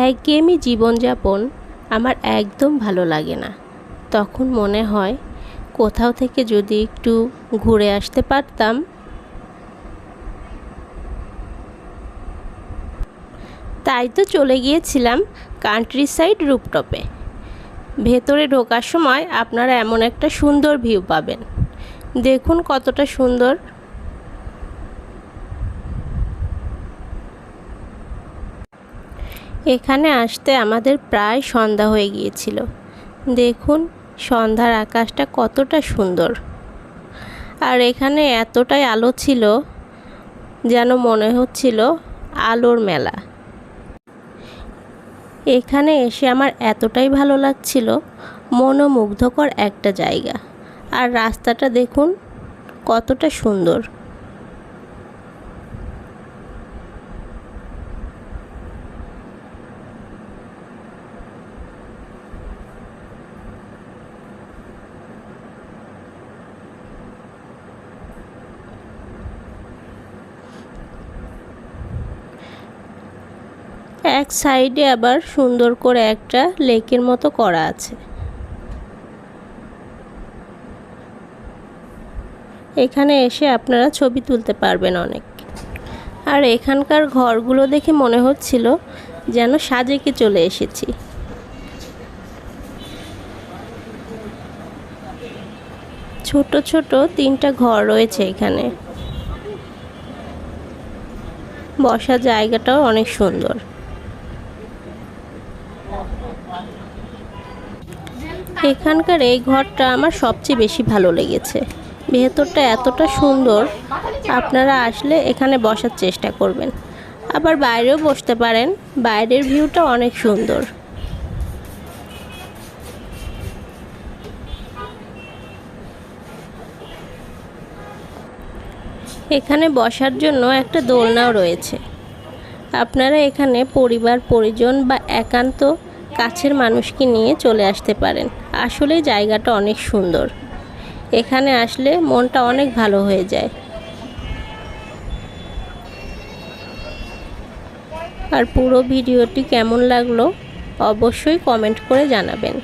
একঘেয়েমি জীবনযাপন আমার একদম ভালো লাগে না। তখন মনে হয় কোথাও থেকে যদি একটু ঘুরে আসতে পারতাম। তাই তো চলে গিয়েছিলাম কান্ট্রি সাইড রুফটপে। ভেতরে ঢোকার সময় আপনারা এমন একটা সুন্দর ভিউ পাবেন। দেখুন কতটা সুন্দর। এখানে আসতে আমাদের প্রায় সন্ধ্যা হয়ে গিয়েছিল। দেখুন সন্ধ্যার আকাশটা কতটা সুন্দর। আর এখানে এতটাই আলো ছিল যেন মনে হচ্ছিল আলোর মেলা। এখানে এসে আমার এতটাই ভালো লাগছিল, মনোমুগ্ধকর একটা জায়গা। আর রাস্তাটা দেখুন কতটা সুন্দর। এক সাইডে আবার সুন্দর করে একটা লেকের মতো করা আছে। এখানে এসে আপনারা ছবি তুলতে পারবেন অনেক। আর এখানকার ঘরগুলো দেখে মনে হচ্ছিল যেন সাজেকে চলে এসেছি। ছোট ছোট 3টা ঘর রয়েছে এখানে। বসার জায়গাটাও অনেক সুন্দর। এখানকার এই ঘরটা আমার সবচেয়ে বেশি ভালো লেগেছে। ভেতরটা এতটা সুন্দর, আপনারা আসলে এখানে বসার চেষ্টা করবেন। আবার বাইরেও বসতে পারেন, বাইরের ভিউটা অনেক সুন্দর। এখানে বসার জন্য একটা দোলনাও রয়েছে। আপনারা এখানে পরিবার পরিজন বা একান্ত কাছের মানুষকে নিয়ে চলে আসতে পারেন। আসলে জায়গাটা অনেক সুন্দর। এখানে আসলে মনটা অনেক ভালো হয়ে যায়। আর পুরো ভিডিওটি কেমন লাগলো অবশ্যই কমেন্ট করে জানাবেন।